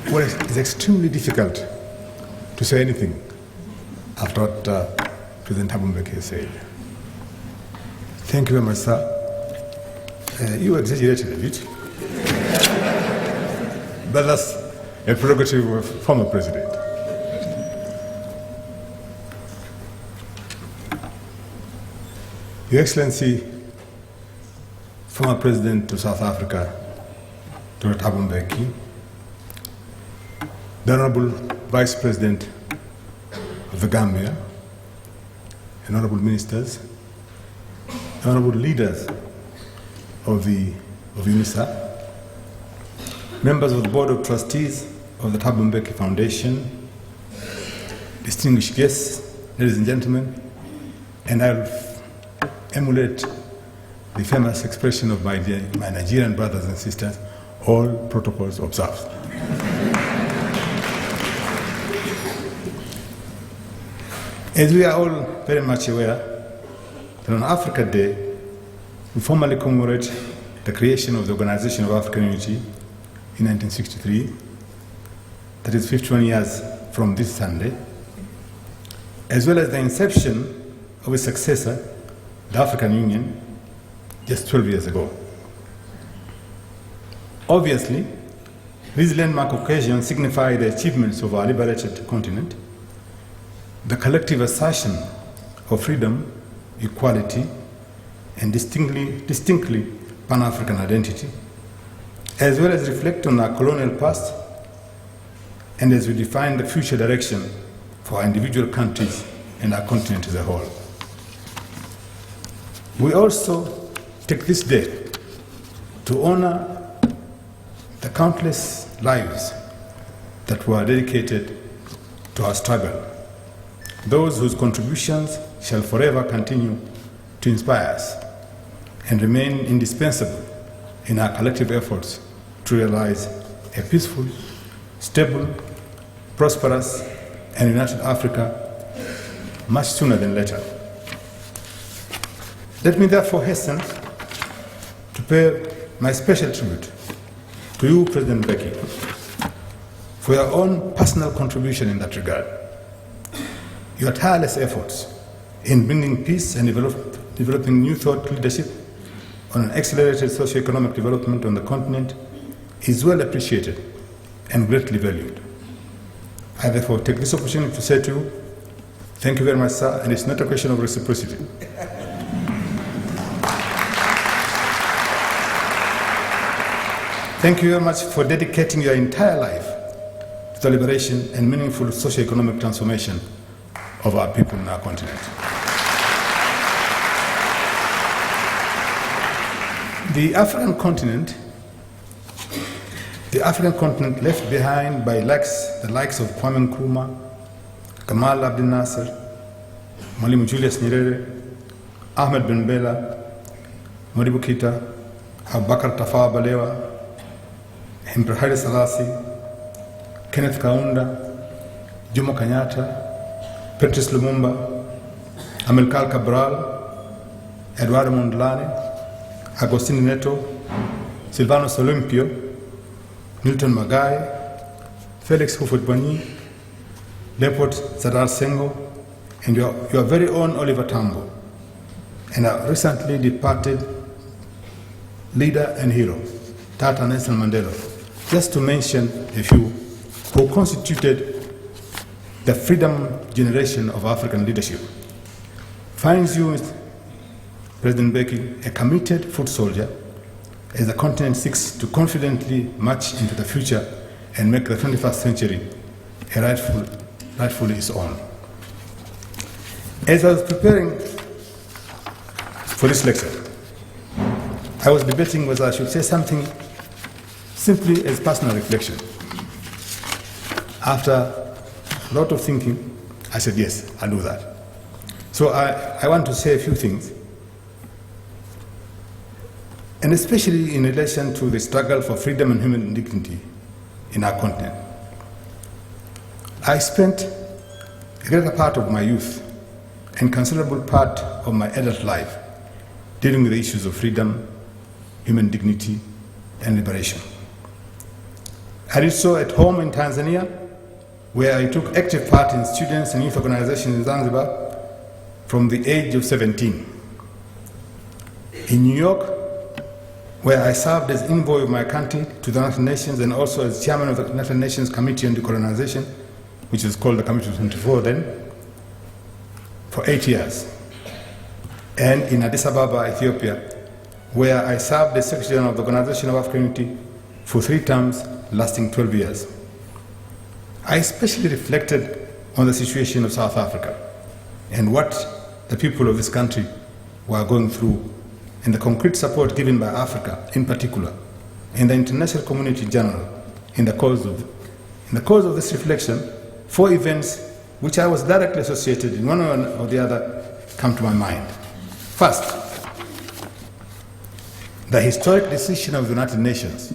Well, it's extremely difficult to say anything after what President Thabo Mbeki has said. Thank you very much, sir. You exaggerated a bit, but that's a prerogative of former president. Your Excellency, former President of South Africa, Dr. Thabo Mbeki, the Honorable Vice President of the Gambia, and Honorable Ministers, Honorable Leaders of UNISA, members of the Board of Trustees of the Thabo Mbeki Foundation, distinguished guests, ladies and gentlemen, and I'll emulate the famous expression of my Nigerian brothers and sisters, all protocols observed. As we are all very much aware that on Africa Day, we formally commemorate the creation of the Organization of African Unity in 1963, that is 51 years from this Sunday, as well as the inception of its successor, the African Union, just 12 years ago. Obviously, these landmark occasions signify the achievements of our liberated continent, the collective assertion of freedom, equality, and distinctly Pan-African identity, as well as reflect on our colonial past, and as we define the future direction for our individual countries and our continent as a whole. We also take this day to honor the countless lives that were dedicated to our struggle, those whose contributions shall forever continue to inspire us and remain indispensable in our collective efforts to realize a peaceful, stable, prosperous, and united Africa much sooner than later. Let me therefore hasten to pay my special tribute to you, President Mbeki, for your own personal contribution in that regard. Your tireless efforts in bringing peace and developing new thought leadership on an accelerated socio-economic development on the continent is well appreciated and greatly valued. I therefore take this opportunity to say to you, thank you very much, sir, and it's not a question of reciprocity. Thank you very much for dedicating your entire life to the liberation and meaningful socio-economic transformation of our people in our continent. The African continent left behind by the likes of Kwame Nkrumah, Gamal Abdel Nasser, Mwalimu Julius Nyerere, Ahmed Ben Bella, Modibo Keita, Abubakar Tafawa Balewa, Emperor Haile Selassie, Kenneth Kaunda, Jomo Kenyatta, Patrice Lumumba, Amilcar Cabral, Eduardo Mondlane, Agostino Neto, Silvanus Olympio, Milton Magai, Felix Houphouët-Boigny, Leopold Sédar Senghor, and your very own Oliver Tambo, and our recently departed leader and hero, Tata Nelson Mandela, just to mention a few, who constituted the freedom generation of African leadership. Finds you, President Mbeki, a committed foot soldier as the continent seeks to confidently march into the future and make the 21st century a rightfully its own. As I was preparing for this lecture, I was debating whether I should say something simply as personal reflection. After a lot of thinking, I said, yes, I'll do that. So I want to say a few things, and especially in relation to the struggle for freedom and human dignity in our continent. I spent a greater part of my youth and considerable part of my adult life dealing with the issues of freedom, human dignity, and liberation. I did so at home in Tanzania, where I took active part in students and youth organizations in Zanzibar from the age of 17. In New York, where I served as envoy of my country to the United Nations and also as chairman of the United Nations Committee on Decolonization, which was called the Committee 24 then, for 8 years. And in Addis Ababa, Ethiopia, where I served as Secretary General of the Organization of African Unity for 3 terms lasting 12 years. I especially reflected on the situation of South Africa and what the people of this country were going through, and the concrete support given by Africa in particular, and the international community in general, in the course of this reflection, 4 events which I was directly associated in one or the other come to my mind. First, the historic decision of the United Nations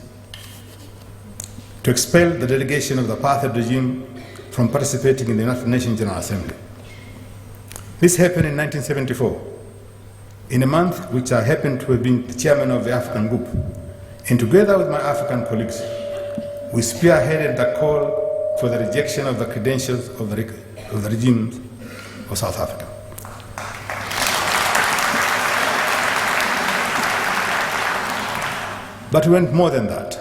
to expel the delegation of the apartheid regime from participating in the United Nations General Assembly. This happened in 1974, in a month which I happened to have been the chairman of the African group, and together with my African colleagues, we spearheaded the call for the rejection of the credentials of the regime of South Africa. But we went more than that.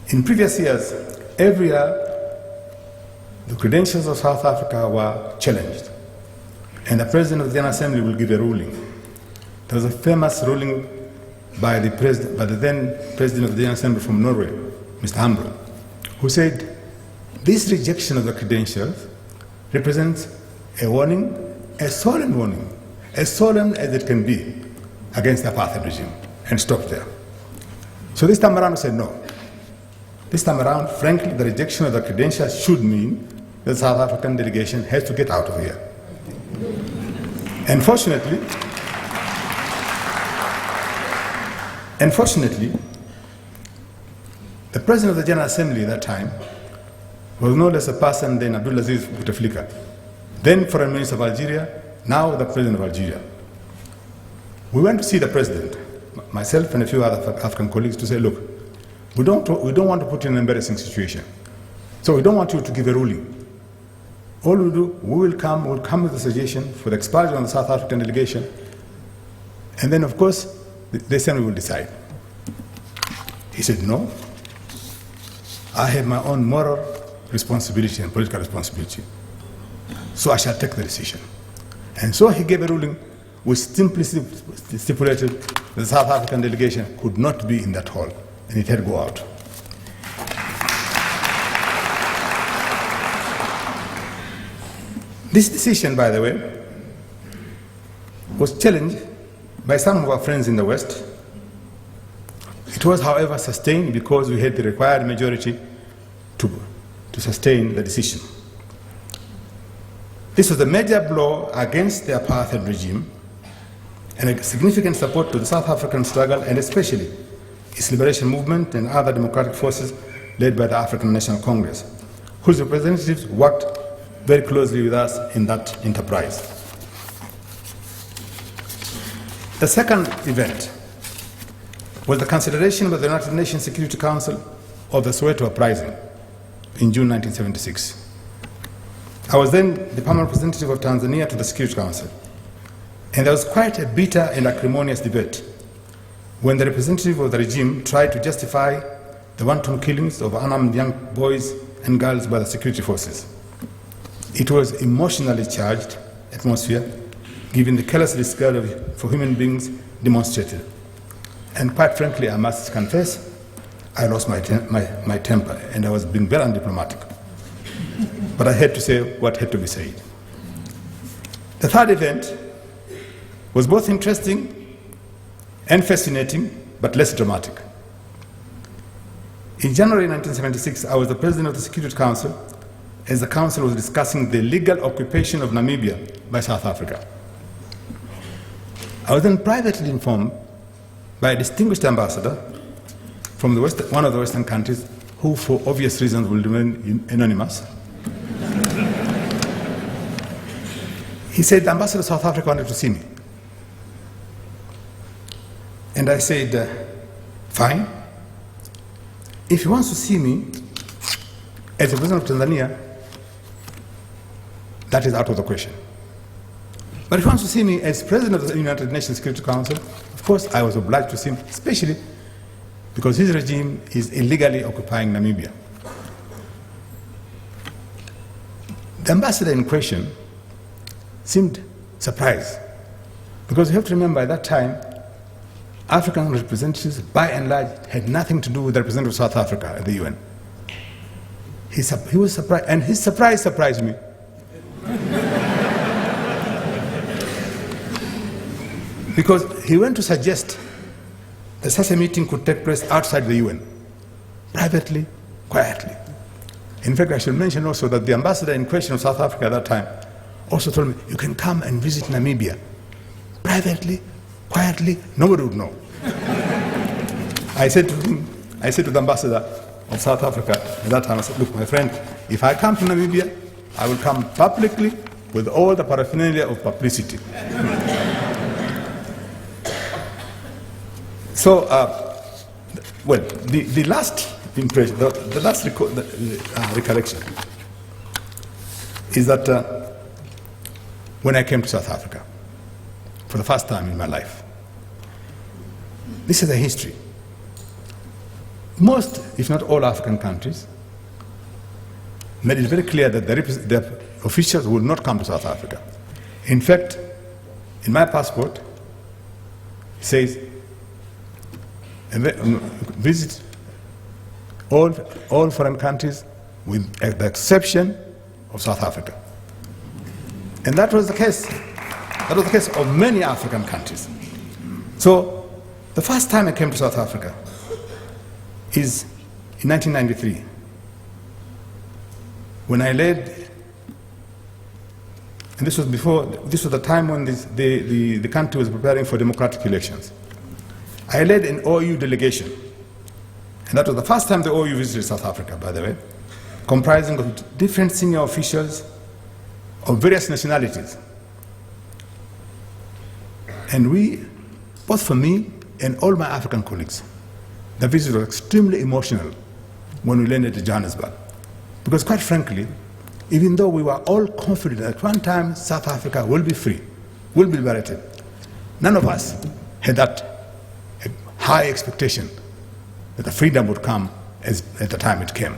In previous years, every year, the credentials of South Africa were challenged, and the President of the General Assembly will give a ruling. There was a famous ruling by the then President of the General Assembly from Norway, Mr. Hambro, who said, this rejection of the credentials represents a warning, a solemn warning, as solemn as it can be against the apartheid regime, and stopped there. So this time around we said no. This time around, frankly, the rejection of the credentials should mean that the South African delegation has to get out of here. Unfortunately, the President of the General Assembly at that time was no less a person than Abdulaziz Bouteflika, then Foreign Minister of Algeria, now the President of Algeria. We went to see the President, myself and a few other African colleagues, to say, look, we don't want to put you in an embarrassing situation. So we don't want you to give a ruling. All we do, we'll come with a suggestion for the expulsion of the South African delegation, and then of course, the Assembly will decide. He said, no, I have my own moral responsibility and political responsibility, so I shall take the decision. And so he gave a ruling which simply stipulated that the South African delegation could not be in that hall, and it had to go out. This decision, by the way, was challenged by some of our friends in the West. It was, however, sustained because we had the required majority to sustain the decision. This was a major blow against the apartheid regime and a significant support to the South African struggle, and especially its liberation movement and other democratic forces led by the African National Congress, whose representatives worked very closely with us in that enterprise. The second event was the consideration by the United Nations Security Council of the Soweto uprising in June 1976. I was then the permanent representative of Tanzania to the Security Council, and there was quite a bitter and acrimonious debate when the representative of the regime tried to justify the wanton killings of unarmed young boys and girls by the security forces. It was emotionally charged atmosphere, given the careless disregard for human beings demonstrated. And quite frankly, I must confess, I lost my temper, and I was being very undiplomatic. But I had to say what had to be said. The third event was both interesting and fascinating, but less dramatic. In January 1976, I was the president of the Security Council as the Council was discussing the legal occupation of Namibia by South Africa. I was then privately informed by a distinguished ambassador from one of the Western countries, who for obvious reasons will remain anonymous. He said the ambassador of South Africa wanted to see me. And I said, fine. if he wants to see me as the president of Tanzania, that is out of the question. But if he wants to see me as president of the United Nations Security Council, of course I was obliged to see him, especially because his regime is illegally occupying Namibia. The ambassador in question seemed surprised, because you have to remember at that time, African representatives, by and large, had nothing to do with the representative of South Africa at the UN. He was surprised, and his surprise surprised me. Because he went to suggest that such a meeting could take place outside the UN, privately, quietly. In fact, I should mention also that the ambassador in question of South Africa at that time also told me, you can come and visit Namibia, privately, quietly, nobody would know. I said to the ambassador of South Africa at that time, I said, look, my friend, if I come to Namibia, I will come publicly with all the paraphernalia of publicity. So, well, the last impression, the last recollection is that when I came to South Africa for the first time in my life, this is a history. Most, if not all, African countries made it very clear that the officials will not come to South Africa. In fact, in my passport, it says, visit all foreign countries with the exception of South Africa. And that was the case. That was the case of many African countries. So the first time I came to South Africa is in 1993, when I led, and this was the time when the country was preparing for democratic elections. I led an OU delegation, and that was the first time the OU visited South Africa, by the way, comprising of different senior officials of various nationalities. And we, both for me and all my African colleagues, the visit was extremely emotional when we landed in Johannesburg. Because quite frankly, even though we were all confident that one time South Africa will be free, will be liberated, none of us had that high expectation that the freedom would come at the time it came.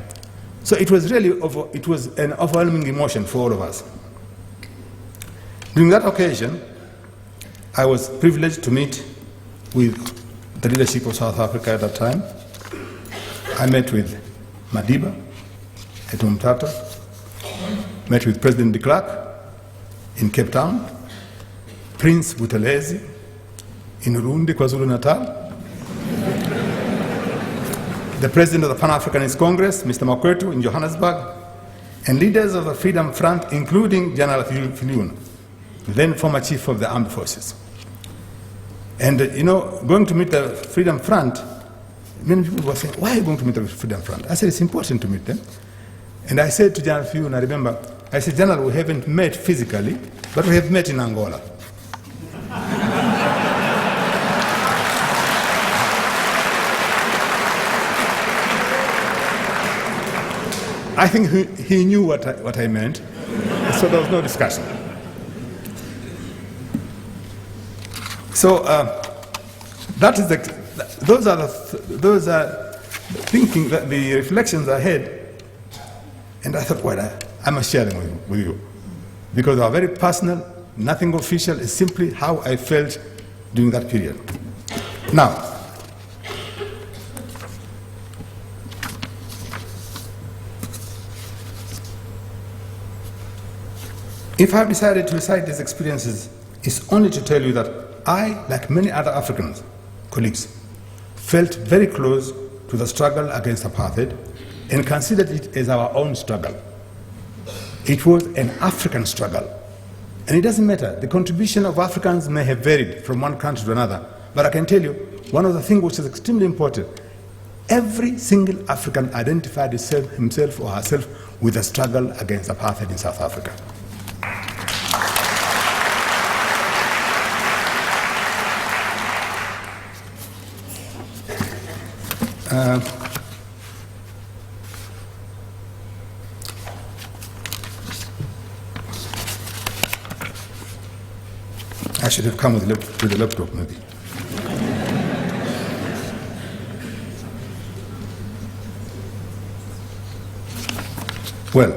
So it was really it was an overwhelming emotion for all of us. During that occasion, I was privileged to meet with the leadership of South Africa at that time. I met with Madiba at Umtata, met with President de Klerk in Cape Town, Prince Buthelezi in Urundi, KwaZulu-Natal, the President of the Pan-Africanist Congress, Mr. Makwetu, in Johannesburg, and leaders of the Freedom Front, including General Filun, then former Chief of the Armed Forces. And going to meet the Freedom Front, many people were saying, why are you going to meet the Freedom Front? I said, it's important to meet them. And I said to General Filun, I remember, I said, General, we haven't met physically, but we have met in Angola. I think he knew what I meant, so there was no discussion. So that is those are thinking, that the reflections I had, and I thought, well, I must share them with you, because they are very personal, nothing official. It's simply how I felt during that period. Now, if I've decided to recite these experiences, it's only to tell you that I, like many other African colleagues, felt very close to the struggle against apartheid and considered it as our own struggle. It was an African struggle. And it doesn't matter, the contribution of Africans may have varied from one country to another, but I can tell you, one of the things which is extremely important, every single African identified himself or herself with the struggle against apartheid in South Africa. I should have come with a laptop, maybe. Well,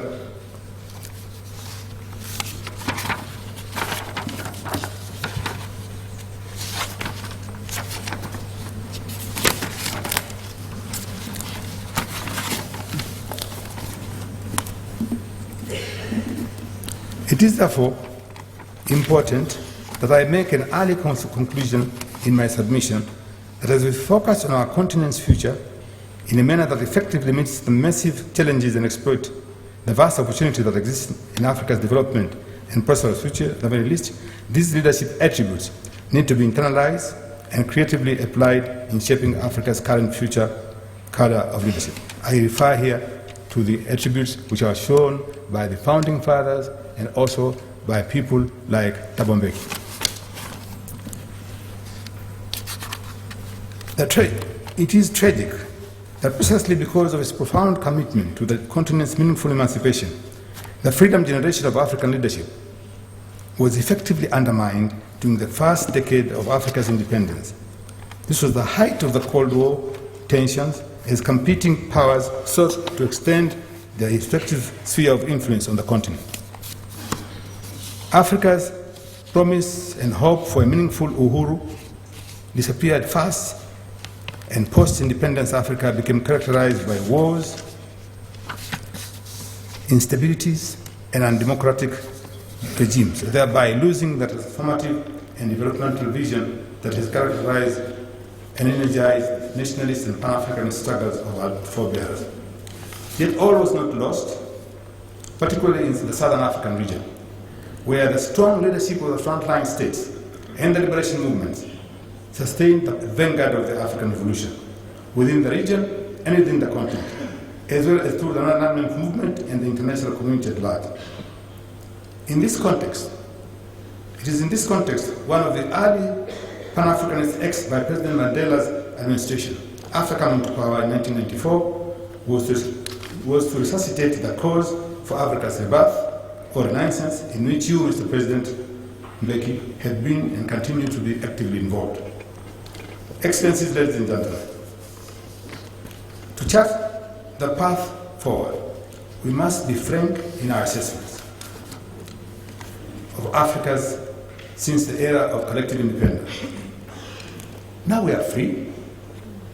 it is therefore important that I make an early conclusion in my submission that as we focus on our continent's future in a manner that effectively meets the massive challenges and exploit the vast opportunity that exists in Africa's development and prosperous future, at the very least, these leadership attributes need to be internalized and creatively applied in shaping Africa's current future cadre of leadership. I refer here to the attributes which are shown by the founding fathers and also by people like Thabo Mbeki. It is tragic that precisely because of its profound commitment to the continent's meaningful emancipation, the freedom generation of African leadership was effectively undermined during the first decade of Africa's independence. This was the height of the Cold War tensions as competing powers sought to extend their respective sphere of influence on the continent. Africa's promise and hope for a meaningful Uhuru disappeared fast, and post-independence Africa became characterized by wars, instabilities, and undemocratic regimes, thereby losing that transformative and developmental vision that has characterized and energized nationalist and Pan-Africanist struggles of our forebears. Yet all was not lost, particularly in the Southern African region, where the strong leadership of the frontline states and the liberation movements sustained the vanguard of the African revolution within the region and within the continent, as well as through the non-alignment movement and the international community at large. In this context, it is in this context one of the early Pan-Africanist acts by President Mandela's administration, after coming to power in 1994, was to resuscitate the cause for Africa's rebirth or renaissance, in which you, Mr. President Mbeki, have been and continue to be actively involved. Excellencies, ladies and gentlemen, to chart the path forward, we must be frank in our assessments of Africa's since the era of collective independence. Now we are free.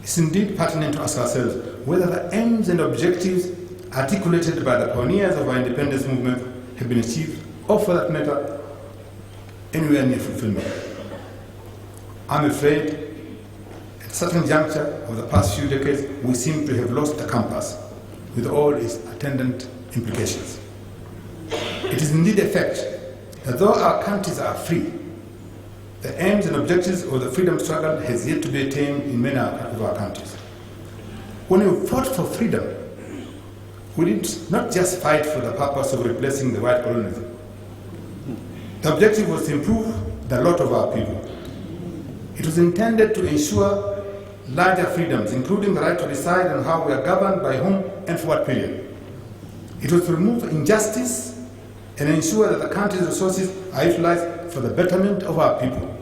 It's indeed pertinent to ask ourselves whether the aims and objectives articulated by the pioneers of our independence movement have been achieved, or for that matter, anywhere near fulfillment. I'm afraid at a certain juncture of the past few decades, we seem to have lost the compass with all its attendant implications. It is indeed a fact that though our countries are free, the aims and objectives of the freedom struggle has yet to be attained in many of our countries. When we fought for freedom, we did not just fight for the purpose of replacing the white colonialism. The objective was to improve the lot of our people. It was intended to ensure larger freedoms, including the right to decide on how we are governed, by whom, and for what period. It was to remove injustice and ensure that the country's resources are utilized for the betterment of our people.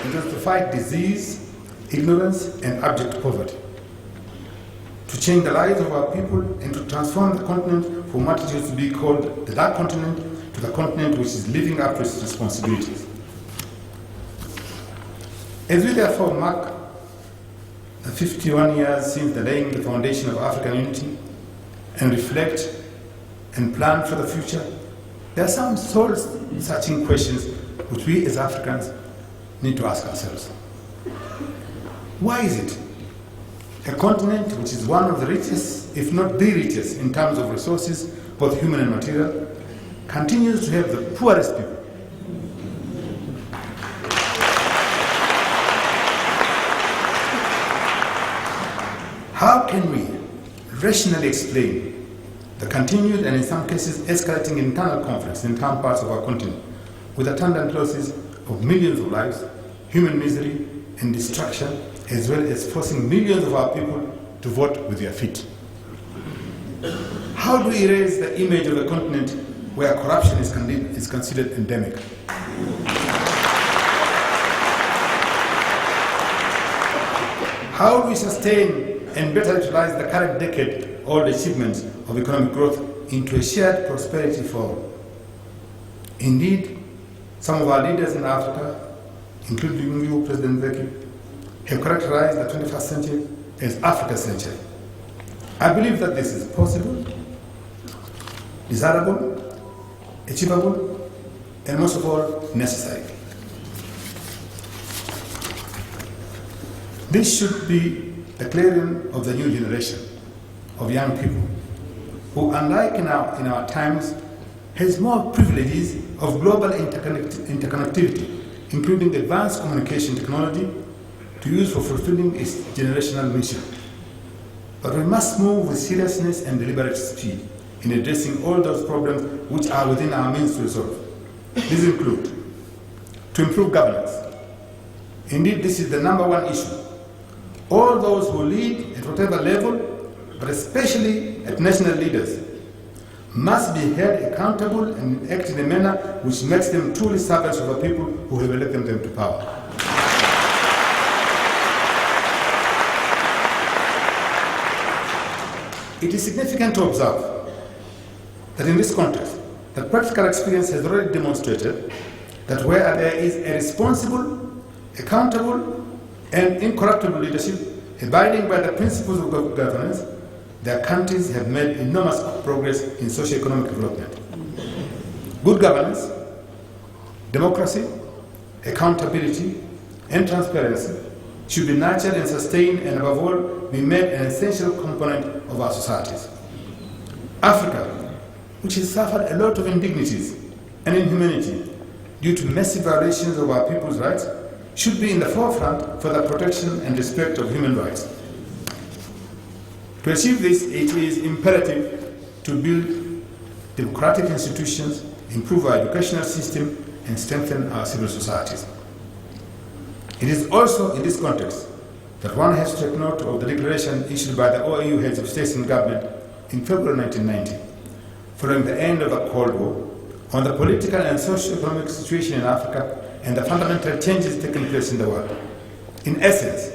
It was to fight disease, ignorance, and abject poverty, to change the lives of our people and to transform the continent from what it used to be called the Dark Continent to the continent which is living up to its responsibilities. As we therefore mark the 51 years since the laying the foundation of African unity and reflect and plan for the future, there are some soul-searching questions which we as Africans need to ask ourselves. Why is it a continent which is one of the richest, if not the richest, in terms of resources, both human and material, continues to have the poorest people? How can we rationally explain the continued and in some cases escalating internal conflicts in some parts of our continent with attendant losses of millions of lives, human misery and destruction, as well as forcing millions of our people to vote with their feet? How do we erase the image of a continent where corruption is considered endemic? How do we sustain and better utilize the current decade-old achievements of economic growth into a shared prosperity for all? Indeed, some of our leaders in Africa, including you, President Mbeki, have characterized the 21st century as Africa's century. I believe that this is possible, desirable, achievable, and most of all, necessary. This should be the clarion of the new generation of young people who, unlike in our times, has more privileges of global interconnectivity, including advanced communication technology, to use for fulfilling its generational mission. But we must move with seriousness and deliberate speed in addressing all those problems which are within our means to resolve. These include to improve governance. Indeed, this is the #1 issue. All those who lead at whatever level, but especially at national leaders, must be held accountable and act in a manner which makes them truly servants of the people who have elected them to power. It is significant to observe that in this context, that practical experience has already demonstrated that where there is a responsible, accountable, and incorruptible leadership abiding by the principles of good governance, their countries have made enormous progress in socio-economic development. Good governance, democracy, accountability, and transparency should be nurtured and sustained, and above all, be made an essential component of our societies. Africa, which has suffered a lot of indignities and inhumanity due to massive violations of our people's rights, should be in the forefront for the protection and respect of human rights. To achieve this, it is imperative to build democratic institutions, improve our educational system, and strengthen our civil societies. It is also in this context that one has to take note of the declaration issued by the OAU heads of states and government in February 1990, following the end of the Cold War, on the political and socio-economic situation in Africa and the fundamental changes taking place in the world. In essence,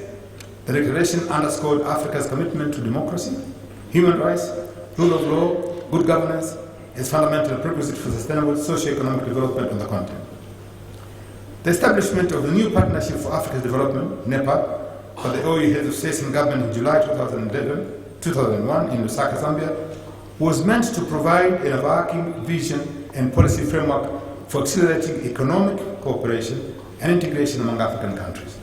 the declaration underscored Africa's commitment to democracy, human rights, rule of law, good governance as fundamental prerequisites for sustainable socio-economic development on the continent. The establishment of the new Partnership for Africa's Development, NEPA, by the OAU heads of states and government in July 2001 in Lusaka, Zambia, was meant to provide an overarching vision and policy framework for accelerating economic cooperation and integration among African countries.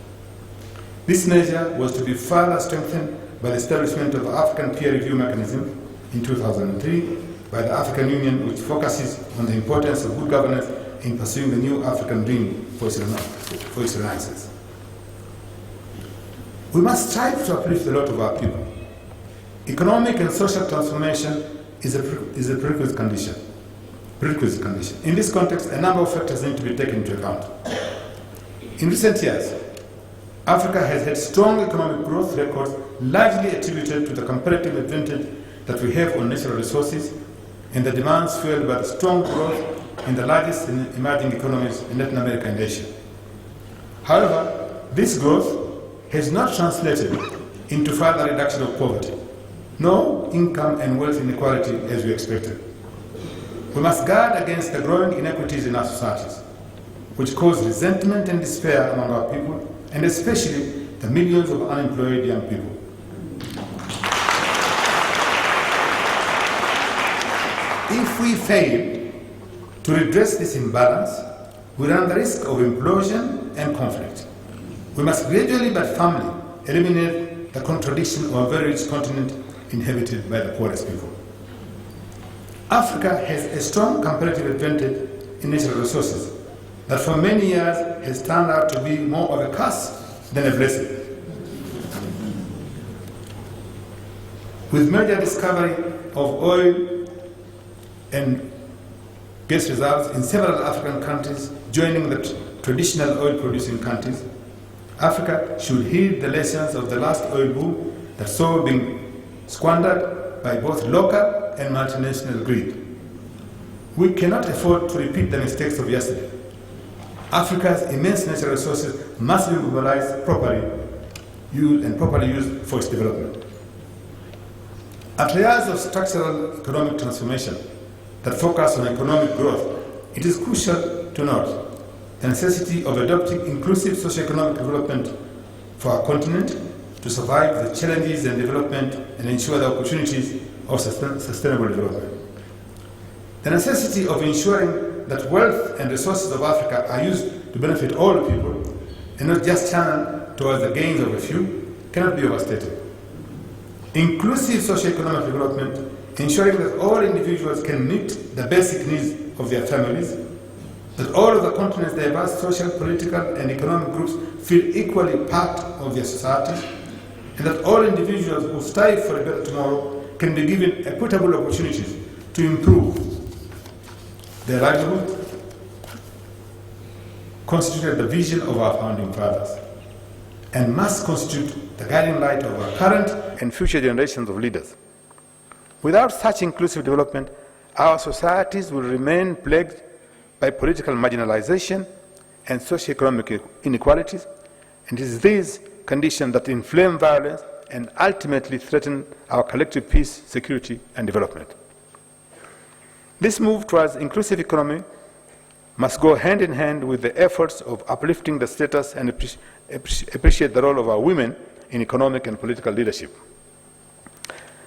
This measure was to be further strengthened by the establishment of the African Peer Review Mechanism in 2003 by the African Union, which focuses on the importance of good governance in pursuing the new African dream for its renaissance. We must strive to uplift the lot of our people. Economic and social transformation is a prerequisite condition. In this context, a number of factors need to be taken into account. In recent years, Africa has had strong economic growth records, largely attributed to the comparative advantage that we have on natural resources and the demands fueled by the strong growth in the largest emerging economies in Latin America and Asia. However, this growth has not translated into further reduction of poverty, nor income and wealth inequality as we expected. We must guard against the growing inequities in our societies, which cause resentment and despair among our people, and especially the millions of unemployed young people. If we fail to redress this imbalance, we run the risk of implosion and conflict. We must gradually but firmly eliminate the contradiction of a very rich continent inhabited by the poorest people. Africa has a strong comparative advantage in natural resources that for many years has turned out to be more of a curse than a blessing. With major discovery of oil and gas reserves in several African countries joining the traditional oil-producing countries, Africa should heed the lessons of the last oil boom that saw being squandered by both local and multinational greed. We cannot afford to repeat the mistakes of yesterday. Africa's immense natural resources must be mobilized properly and properly used for its development. After years of structural economic transformation that focus on economic growth, it is crucial to note the necessity of adopting inclusive socio-economic development for our continent to survive the challenges and development and ensure the opportunities of sustainable development. The necessity of ensuring that wealth and resources of Africa are used to benefit all people and not just channeled towards the gains of a few cannot be overstated. Inclusive socio-economic development, ensuring that all individuals can meet the basic needs of their families, that all of the continent's diverse social, political, and economic groups feel equally part of their society, and that all individuals who strive for a better tomorrow can be given equitable opportunities to improve their livelihood, constituted the vision of our founding fathers, and must constitute the guiding light of our current and future generations of leaders. Without such inclusive development, our societies will remain plagued by political marginalization and socio-economic inequalities, and it is these conditions that inflame violence and ultimately threaten our collective peace, security, and development. This move towards inclusive economy must go hand in hand with the efforts of uplifting the status and appreciate the role of our women in economic and political leadership.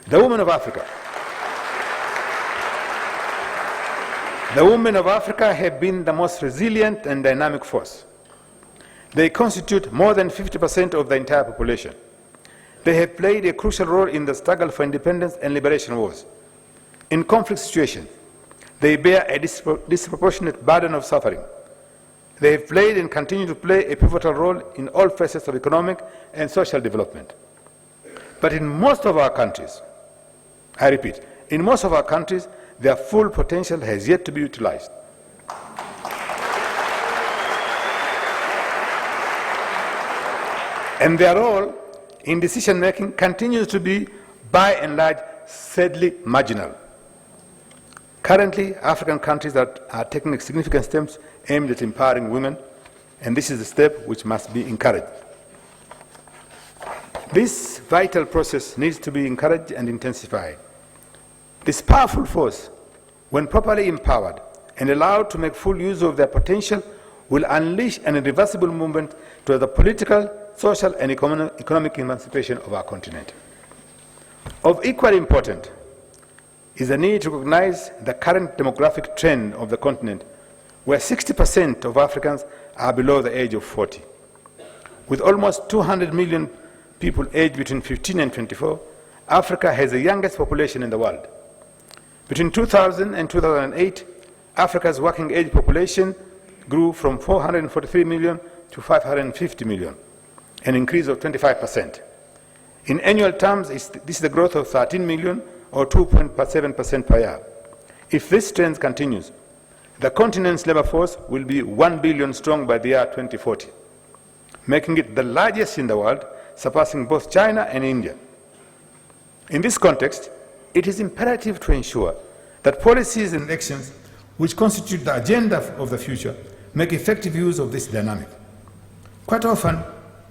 The women of Africa. The women of Africa have been the most resilient and dynamic force. They constitute more than 50% of the entire population. They have played a crucial role in the struggle for independence and liberation wars. In conflict situations, they bear a disproportionate burden of suffering. They have played and continue to play a pivotal role in all facets of economic and social development. But in most of our countries, I repeat, in most of our countries, their full potential has yet to be utilized. And their role in decision-making continues to be, by and large, sadly marginal. Currently, African countries are taking significant steps aimed at empowering women, and this is a step which must be encouraged. This vital process needs to be encouraged and intensified. This powerful force, when properly empowered and allowed to make full use of their potential, will unleash an irreversible movement toward the political, social, and economic emancipation of our continent. Of equal importance is the need to recognize the current demographic trend of the continent, where 60% of Africans are below the age of 40. With almost 200 million people aged between 15 and 24, Africa has the youngest population in the world. Between 2000 and 2008, Africa's working age population grew from 443 million to 550 million, an increase of 25%. In annual terms, this is the growth of 13 million or 2.7% per year. If this trend continues, the continent's labor force will be 1 billion strong by the year 2040, making it the largest in the world, surpassing both China and India. In this context, it is imperative to ensure that policies and actions which constitute the agenda of the future make effective use of this dynamic. Quite often,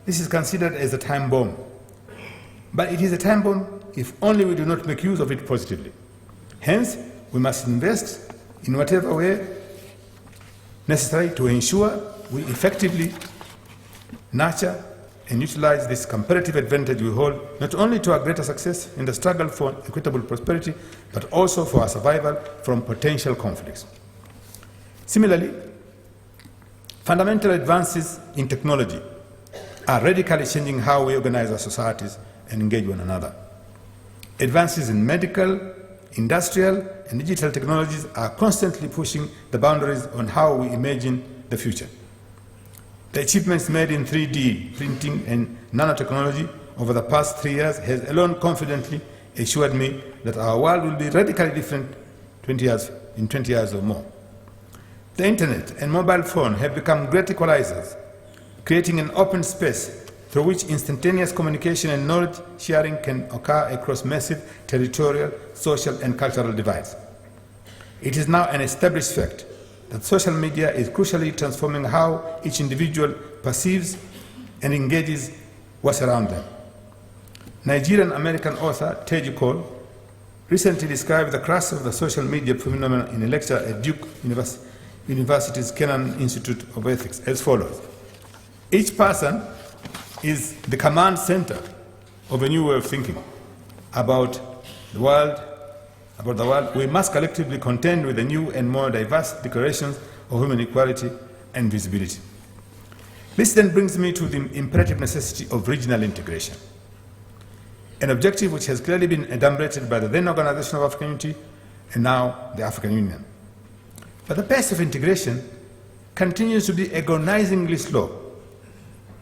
this is considered as a time bomb, but it is a time bomb if only we do not make use of it positively. Hence, we must invest in whatever way necessary to ensure we effectively nurture and utilize this comparative advantage we hold, not only to our greater success in the struggle for equitable prosperity, but also for our survival from potential conflicts. Similarly, fundamental advances in technology are radically changing how we organize our societies and engage one another. Advances in medical, industrial, and digital technologies are constantly pushing the boundaries on how we imagine the future. The achievements made in 3D printing and nanotechnology over the past 3 years has alone confidently assured me that our world will be radically different in 20 years or more. The internet and mobile phone have become great equalizers, creating an open space through which instantaneous communication and knowledge sharing can occur across massive territorial, social, and cultural divides. It is now an established fact that social media is crucially transforming how each individual perceives and engages what's around them. Nigerian-American author Teju Cole recently described the crux of the social media phenomenon in a lecture at Duke University's Kennan Institute of Ethics as follows. Each person is the command center of a new way of thinking about the world. We must collectively contend with the new and more diverse declarations of human equality and visibility. This then brings me to the imperative necessity of regional integration, an objective which has clearly been adumbrated by the then Organization of African Unity and now the African Union. But the pace of integration continues to be agonizingly slow,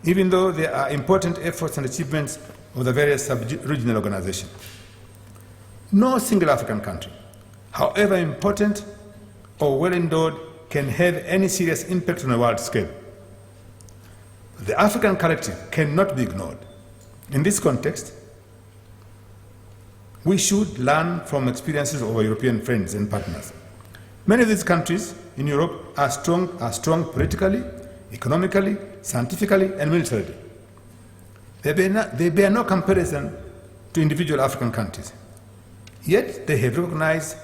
even though there are important efforts and achievements of the various sub-regional organizations. No single African country, however important or well-endowed, can have any serious impact on a world scale. The African collective cannot be ignored. In this context, we should learn from experiences of our European friends and partners. Many of these countries in Europe are strong politically, economically, scientifically, and militarily. They bear no comparison to individual African countries. Yet they have recognized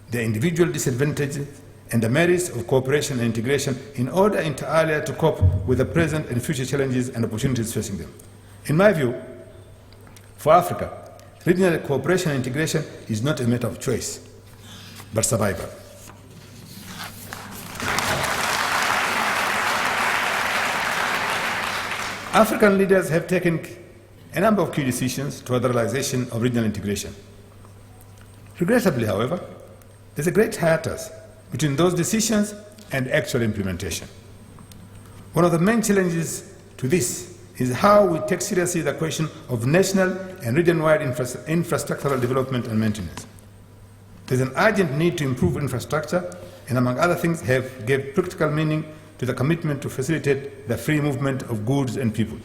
their individual disadvantages and the merits of cooperation and integration in order inter alia to cope with the present and future challenges and opportunities facing them. In my view, for Africa, regional cooperation and integration is not a matter of choice, but survival. African leaders have taken a number of key decisions toward the realization of regional integration. Regrettably, however, there's a great hiatus between those decisions and actual implementation. One of the main challenges to this is how we take seriously the question of national and region-wide infrastructural development and maintenance. There's an urgent need to improve infrastructure and, among other things, gave practical meaning to the commitment to facilitate the free movement of goods and people.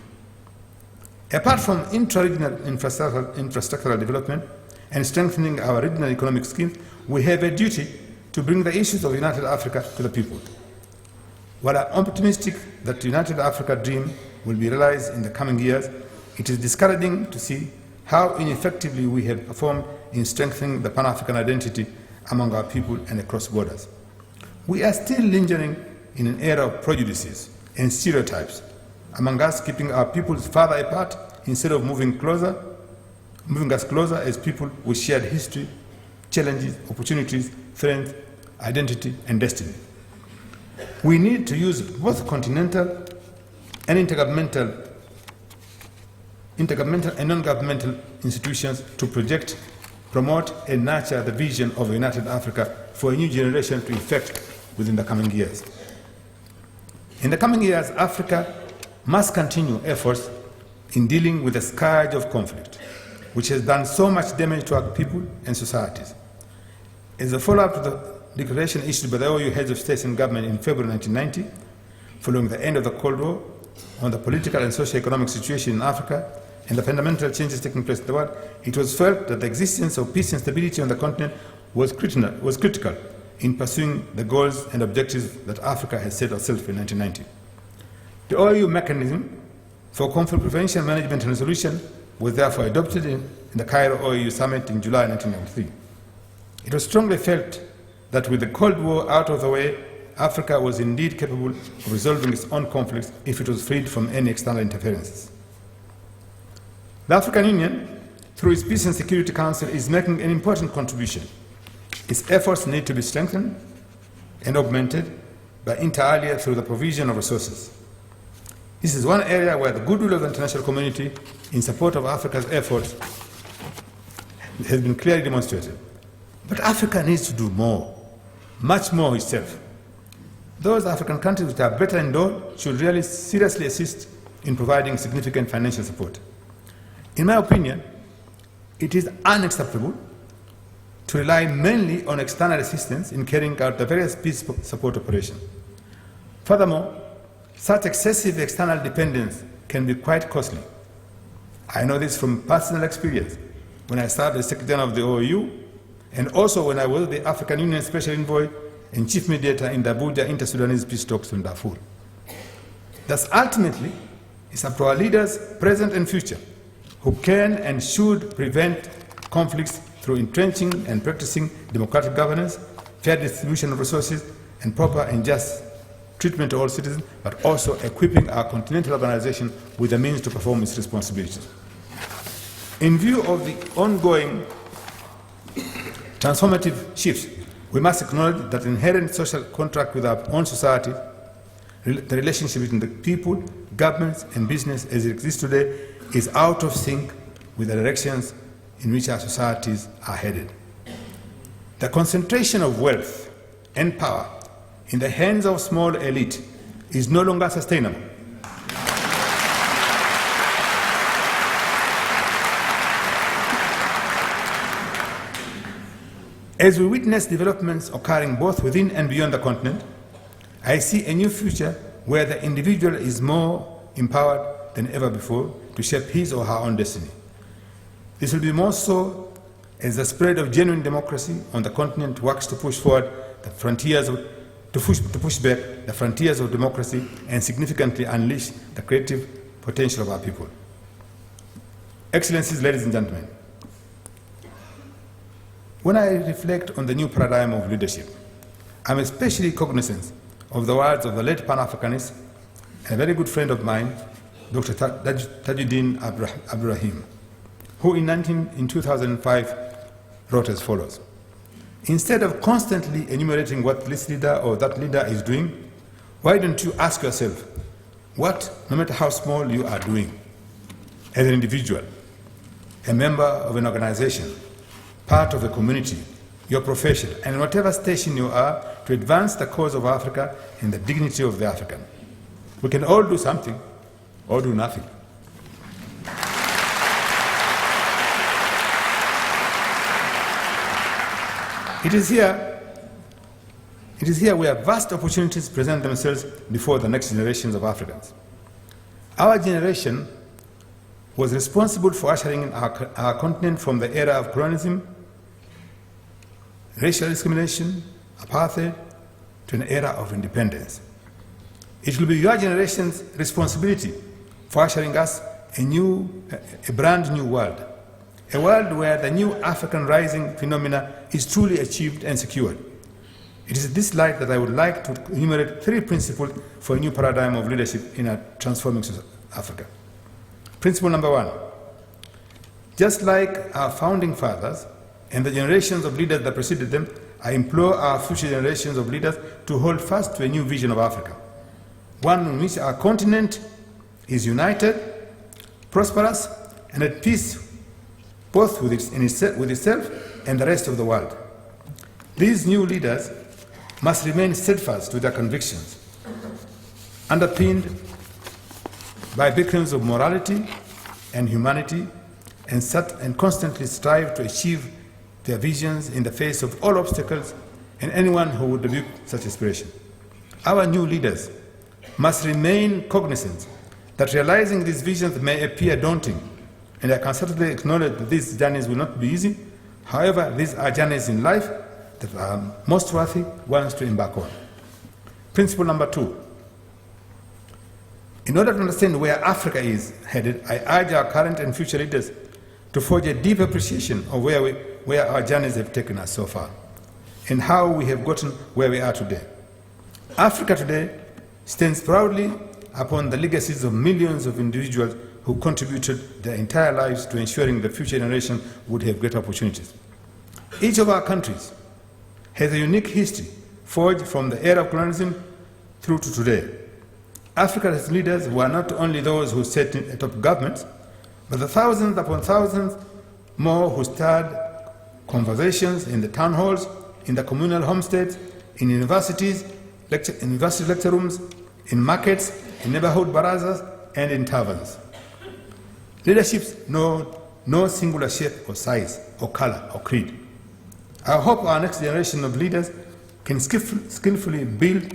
Apart from intra-regional infrastructural development and strengthening our regional economic schemes, we have a duty to bring the issues of United Africa to the people. While I'm optimistic that the United Africa dream will be realized in the coming years, it is discouraging to see how ineffectively we have performed in strengthening the Pan-African identity among our people and across borders. We are still lingering in an era of prejudices and stereotypes among us, keeping our peoples farther apart instead of moving us closer as people with shared history, challenges, opportunities, strength, identity, and destiny. We need to use both continental and intergovernmental and non-governmental institutions to project, promote, and nurture the vision of a united Africa for a new generation to effect within the coming years. In the coming years, Africa must continue efforts in dealing with the scourge of conflict, which has done so much damage to our people and societies. As a follow-up to the declaration issued by the OU heads of states and government in February 1990, following the end of the Cold War, on the political and socio-economic situation in Africa and the fundamental changes taking place in the world, it was felt that the existence of peace and stability on the continent was critical in pursuing the goals and objectives that Africa had set itself in 1990. The OU mechanism for conflict prevention, management and resolution was therefore adopted in the Cairo OU summit in July 1993. It was strongly felt that with the Cold War out of the way, Africa was indeed capable of resolving its own conflicts if it was freed from any external interferences. The African Union, through its Peace and Security Council, is making an important contribution. Its efforts need to be strengthened and augmented by inter alia through the provision of resources. This is one area where the goodwill of the international community in support of Africa's efforts has been clearly demonstrated. But Africa needs to do more, much more itself. Those African countries which are better endowed should really seriously assist in providing significant financial support. In my opinion, it is unacceptable to rely mainly on external assistance in carrying out the various peace support operations. Furthermore, such excessive external dependence can can be quite costly. I know this from personal experience when I served as Secretary of the OAU, and also when I was the African Union Special Envoy and Chief Mediator in the Abuja Inter-Sudanese peace talks in Darfur. Thus, ultimately, it's up to our leaders, present and future, who can and should prevent conflicts through entrenching and practicing democratic governance, fair distribution of resources, and proper and just treatment to all citizens, but also equipping our continental organization with the means to perform its responsibilities. In view of the ongoing transformative shifts, we must acknowledge that inherent social contract with our own society, the relationship between the people, governments, and business as it exists today, is out of sync with the directions in which our societies are headed. The concentration of wealth and power in the hands of small elite is no longer sustainable. As we witness developments occurring both within and beyond the continent, I see a new future where the individual is more empowered than ever before to shape his or her own destiny. This will be more so as the spread of genuine democracy on the continent works to push forward the frontiers of, to push back the frontiers of democracy and significantly unleash the creative potential of our people. Excellencies, ladies and gentlemen, when I reflect on the new paradigm of leadership, I'm especially cognizant of the words of the late Pan-Africanist and a very good friend of mine, Dr. Tajuddin Abdurrahim, who in 2005 wrote as follows: instead of constantly enumerating what this leader or that leader is doing, why don't you ask yourself what, no matter how small, you are doing as an individual, a member of an organization, part of a community, your profession, and whatever station you are, to advance the cause of Africa and the dignity of the African. We can all do something or do nothing. It is here where vast opportunities present themselves before the next generations of Africans. Our generation was responsible for ushering in our continent from the era of colonialism, racial discrimination, apartheid, to an era of independence. It will be your generation's responsibility for ushering us a brand new world, a world where the new African rising phenomena is truly achieved and secured. It is in this light that I would like to enumerate 3 principles for a new paradigm of leadership in a transforming Africa. Principle number 1, just like our founding fathers and the generations of leaders that preceded them, I implore our future generations of leaders to hold fast to a new vision of Africa, one in which our continent is united, prosperous, and at peace both with itself and the rest of the world. These new leaders must remain steadfast to their convictions, underpinned by beacons of morality and humanity, and constantly strive to achieve their visions in the face of all obstacles and anyone who would rebuke such aspiration. Our new leaders must remain cognizant that realizing these visions may appear daunting, and I can certainly acknowledge that these journeys will not be easy. However, these are journeys in life that are most worthy ones to embark on. Principle number 2. In order to understand where Africa is headed, I urge our current and future leaders to forge a deep appreciation of where our journeys have taken us so far and how we have gotten where we are today. Africa today stands proudly upon the legacies of millions of individuals who contributed their entire lives to ensuring the future generation would have great opportunities. Each of our countries has a unique history forged from the era of colonialism through to today. Africa's leaders were not only those who sat atop governments, but the thousands upon thousands more who started conversations in the town halls, in the communal homesteads, in universities, university lecture rooms, in markets, in neighborhood barazas, and in taverns. Leaderships know no singular shape or size or color or creed. I hope our next generation of leaders can skillfully build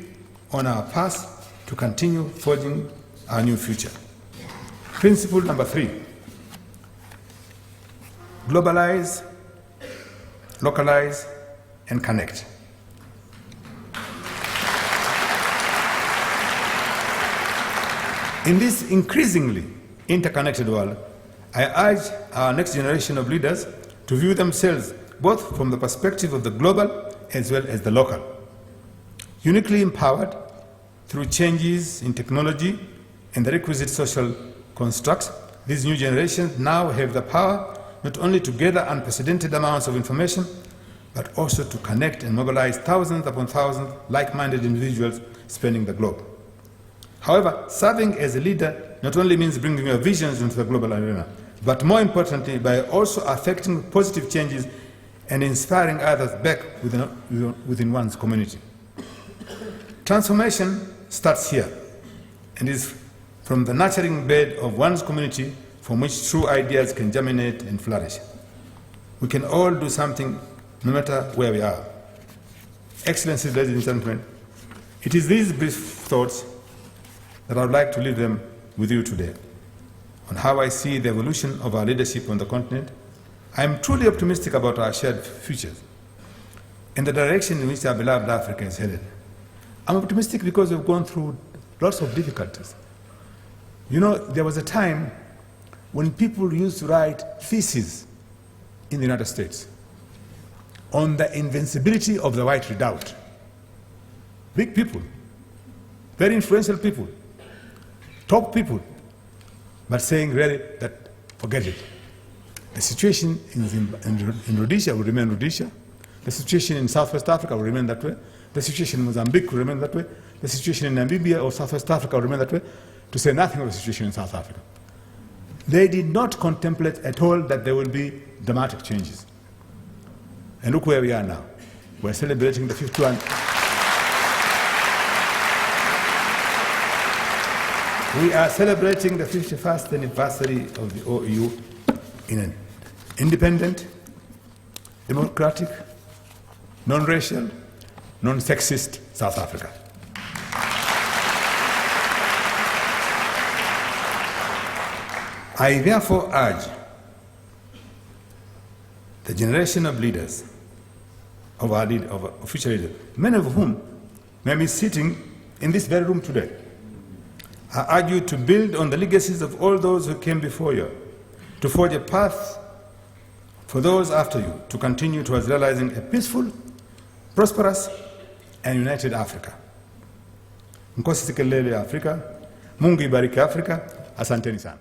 on our past to continue forging our new future. Principle number 3, globalize, localize, and connect. In this increasingly interconnected world, I urge our next generation of leaders to view themselves both from the perspective of the global as well as the local. Uniquely empowered through changes in technology and the requisite social constructs, these new generations now have the power not only to gather unprecedented amounts of information, but also to connect and mobilize thousands upon thousands like-minded individuals spanning the globe. However, serving as a leader not only means bringing your visions into the global arena, but more importantly, by also affecting positive changes and inspiring others back within one's community. Transformation starts here and is from the nurturing bed of one's community from which true ideas can germinate and flourish. We can all do something no matter where we are. Excellencies, ladies and gentlemen, it is these brief thoughts that I would like to leave them with you today on how I see the evolution of our leadership on the continent. I am truly optimistic about our shared futures and the direction in which our beloved Africa is headed. I'm optimistic because we've gone through lots of difficulties. You know, there was a time when people used to write theses in the United States on the invincibility of the white redoubt. Big people, very influential people, top people, but saying really that forget it. The situation in Rhodesia will remain Rhodesia. The situation in Southwest Africa will remain that way. The situation in Mozambique will remain that way. The situation in Namibia or Southwest Africa will remain that way, to say nothing of the situation in South Africa. They did not contemplate at all that there will be dramatic changes. And look where we are now. We're celebrating the 51. We are celebrating the 51st anniversary of the OEU in an independent, democratic, non-racial, non-sexist South Africa. I therefore urge the generation of leaders, of our future leaders, many of whom may be sitting in this very room today. I urge you to build on the legacies of all those who came before you, to forge a path for those after you, to continue towards realizing a peaceful, prosperous, and united Africa. Nkosi sikelele Afrika, Mungu ibariki Afrika, asanteni sana.